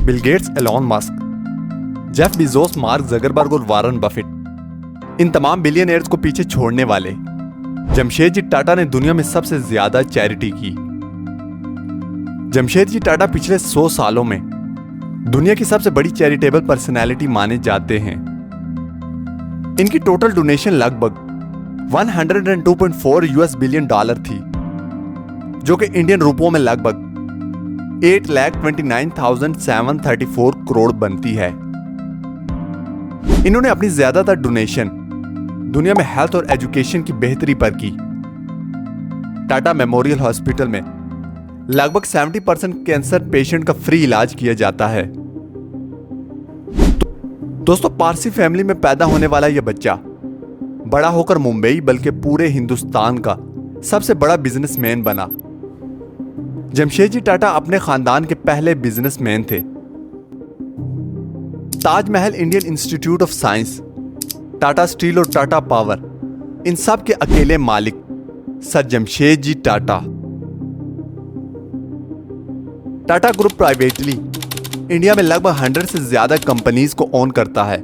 Bill Gates, Elon Musk, Jeff Bezos, mark Zuckerberg और Warren Buffett, इन तमाम billionaires को पीछे छोड़ने वाले जमशेदजी टाटा ने दुनिया में सबसे ज्यादा चैरिटी की। जमशेदजी टाटा पिछले 100 सालों में दुनिया की सबसे बड़ी चैरिटेबल पर्सनैलिटी माने जाते हैं। इनकी टोटल डोनेशन लगभग 102.4 यूएस बिलियन डॉलर थी, जो कि इंडियन रुपयों में लगभग 8,29,734 करोड़ बनती है। इन्होंने अपनी ज्यादातर डोनेशन दुनिया में हेल्थ और एजुकेशन की बेहतरी पर की। टाटा मेमोरियल हॉस्पिटल में लगभग 70% कैंसर पेशेंट का फ्री इलाज किया जाता है। दोस्तों, पारसी फैमिली में पैदा होने वाला यह बच्चा बड़ा होकर मुंबई बल्कि पूरे हिंदुस्तान का सबसे बड़ा बिजनेसमैन बना। जमशेदजी टाटा अपने खानदान के पहले बिजनेसमैन थे। Taj Mahal, Indian Institute of Science, Tata steel और टाटा पावर, इन सब के अकेले मालिक sir Jamshedji Tata. Tata group privately India में लगभग 100 से ज्यादा कंपनीज को ओन करता है।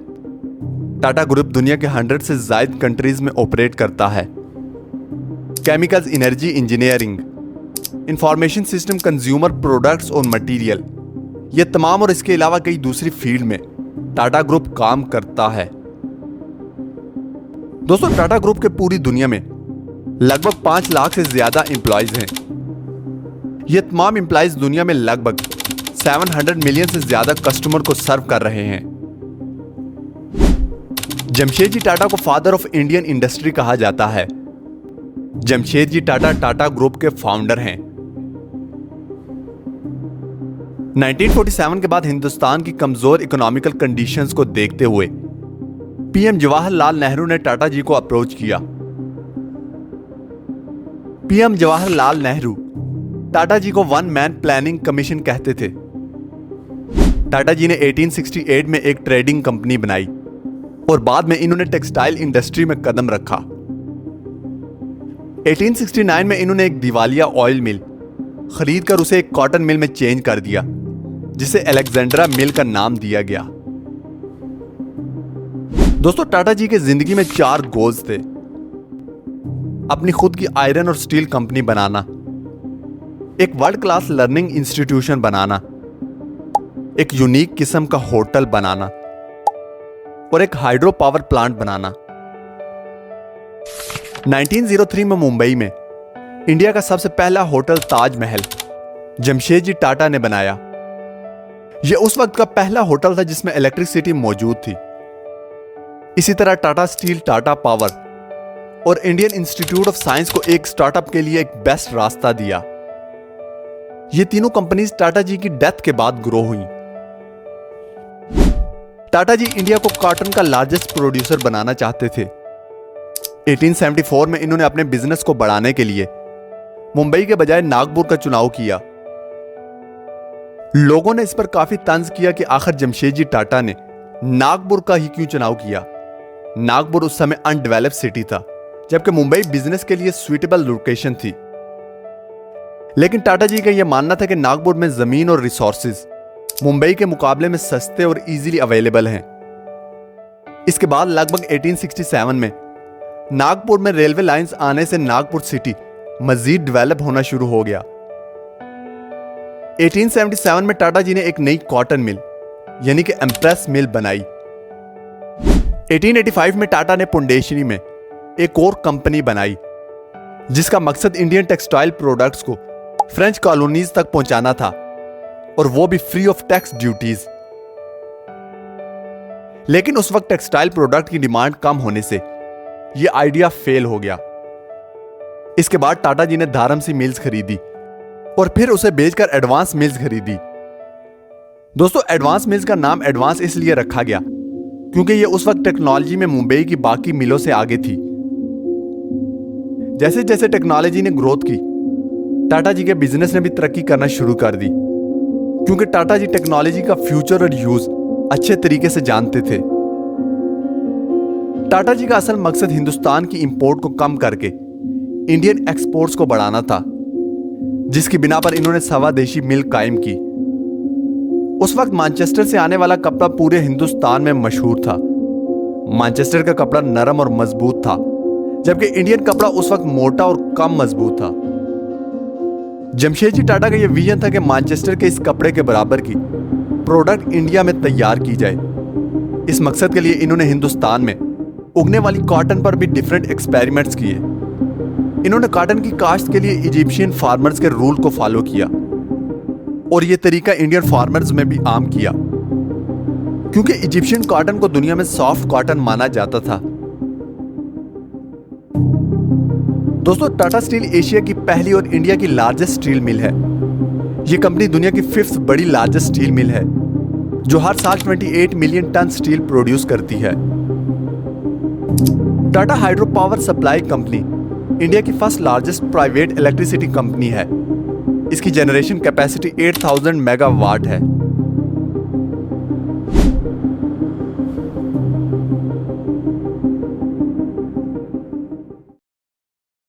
टाटा ग्रुप दुनिया के 100 से ज्यादा कंट्रीज में ऑपरेट करता है। Chemicals, energy, engineering, information system, consumer products और मटेरियल, ये तमाम और इसके अलावा कई दूसरी फील्ड में टाटा ग्रुप काम करता है। दोस्तों, टाटा ग्रुप के पूरी दुनिया में लगभग 5 लाख से ज्यादा एम्प्लॉयज हैं। ये तमाम एम्प्लॉयज दुनिया में लगभग 700 मिलियन से ज्यादा कस्टमर को सर्व कर रहे हैं। जमशेदजी टाटा को फादर ऑफ इंडियन इंडस्ट्री कहा जाता है। जमशेदजी टाटा टाटा ग्रुप के फाउंडर हैं। 1947 के बाद हिंदुस्तान की कमजोर इकोनॉमिकल कंडीशंस को देखते हुए पीएम जवाहरलाल नेहरू ने टाटा जी को अप्रोच किया। पीएम जवाहरलाल नेहरू टाटा जी को वन मैन प्लानिंग कमीशन कहते थे। टाटा जी ने 1868 में एक ट्रेडिंग कंपनी बनाई और बाद में इन्होंने टेक्सटाइल इंडस्ट्री में कदम रखा। 1869 में इन्होंने एक दिवालिया ऑयल मिल खरीदकर उसे एक कॉटन मिल में चेंज कर दिया, जिसे अलेक्जेंड्रा मिल का नाम दिया गया। दोस्तों, टाटा जी के जिंदगी में 4 गोल्स थे। अपनी खुद की आयरन और स्टील कंपनी बनाना, एक वर्ल्ड क्लास लर्निंग इंस्टीट्यूशन बनाना, एक यूनिक किस्म का होटल बनाना और एक हाइड्रो पावर प्लांट बनाना। 1903 में मुंबई में इंडिया का सबसे पहला होटल ताजमहल जमशेदजी टाटा ने बनाया। यह उस वक्त का पहला होटल था जिसमें इलेक्ट्रिसिटी मौजूद थी। इसी तरह टाटा स्टील, टाटा पावर और इंडियन इंस्टीट्यूट ऑफ साइंस को एक स्टार्टअप के लिए एक बेस्ट रास्ता दिया। ये तीनों कंपनीज टाटा जी की डेथ के बाद ग्रो हुई। टाटा जी इंडिया को कॉटन का लार्जेस्ट प्रोड्यूसर बनाना चाहते थे। 1874 में इन्होंने अपने बिजनेस को बढ़ाने के लिए मुंबई के बजाय नागपुर का चुनाव किया। लोगों ने इस पर काफी तंज किया कि आखिर जमशेदजी टाटा ने नागपुर का ही क्यों चुनाव किया। नागपुर उस समय अनडेवलप्ड सिटी था, जबकि मुंबई बिजनेस के लिए सुइटेबल लोकेशन थी। लेकिन टाटा जी का यह मानना था कि नागपुर में जमीन और रिसोर्सेज मुंबई के मुकाबले में सस्ते और इजीली अवेलेबल हैं। इसके बाद लगभग 1867 में नागपुर में रेलवे लाइंस आने से नागपुर सिटी मजीद डेवलप होना शुरू हो गया। 1877 में टाटा जी ने एक नई कॉटन मिल यानी कि एम्प्रेस मिल बनाई। 1885 में टाटा ने पुंडेश्वरी में एक और कंपनी बनाई, जिसका मकसद इंडियन टेक्सटाइल प्रोडक्ट्स को फ्रेंच कॉलोनीज तक पहुंचाना था, और वो भी फ्री ऑफ टैक्स ड्यूटीज। लेकिन उस वक्त टेक्सटाइल प्रोडक्ट की डिमांड कम होने से यह आइडिया फेल हो गया। इसके बाद टाटा जी ने धारमसी मिल्स खरीदी और फिर उसे बेचकर एडवांस मिल्स खरीदी। दोस्तों, एडवांस मिल्स का नाम एडवांस इसलिए रखा गया क्योंकि यह उस वक्त टेक्नोलॉजी में मुंबई की बाकी मिलों से आगे थी। जैसे जैसे टेक्नोलॉजी ने ग्रोथ की, टाटा जी के बिजनेस ने भी तरक्की करना शुरू कर दी, क्योंकि टाटा जी टेक्नोलॉजी का फ्यूचर और यूज अच्छे तरीके से जानते थे। टाटा जी का असल मकसद हिंदुस्तान की इंपोर्ट को कम करके इंडियन एक्सपोर्ट्स को बढ़ाना था, जिसकी बिना पर इन्होंने स्वदेशी मिल कायम की। उस वक्त मैनचेस्टर से आने वाला कपड़ा पूरे हिंदुस्तान में मशहूर था। मैनचेस्टर का कपड़ा नरम और मजबूत था, जबकि इंडियन कपड़ा उस वक्त मोटा और कम मजबूत था। जमशेदजी टाटा का यह विजन था कि मैनचेस्टर के इस कपड़े के बराबर की प्रोडक्ट इंडिया में तैयार की जाए। इस मकसद के लिए इन्होंने हिंदुस्तान में उगने वाली कॉटन पर भी डिफरेंट एक्सपेरिमेंट्स किए। इन्होंने कॉटन की काश्त के लिए इजिप्शियन फार्मर्स के रूल को फॉलो किया और यह तरीका इंडियन फार्मर्स में भी आम किया, क्योंकि इजिप्शियन कॉटन को दुनिया में सॉफ्ट कॉटन माना जाता था। दोस्तों, टाटा स्टील एशिया की पहली और इंडिया की लार्जेस्ट स्टील मिल है। यह कंपनी दुनिया की 5th बड़ी लार्जेस्ट स्टील मिल है, जो हर साल 28 मिलियन टन स्टील प्रोड्यूस करती है। Tata hydro power supply company India की first largest private electricity company है। इसकी जनरेशन कैपेसिटी 8000 मेगावाट है।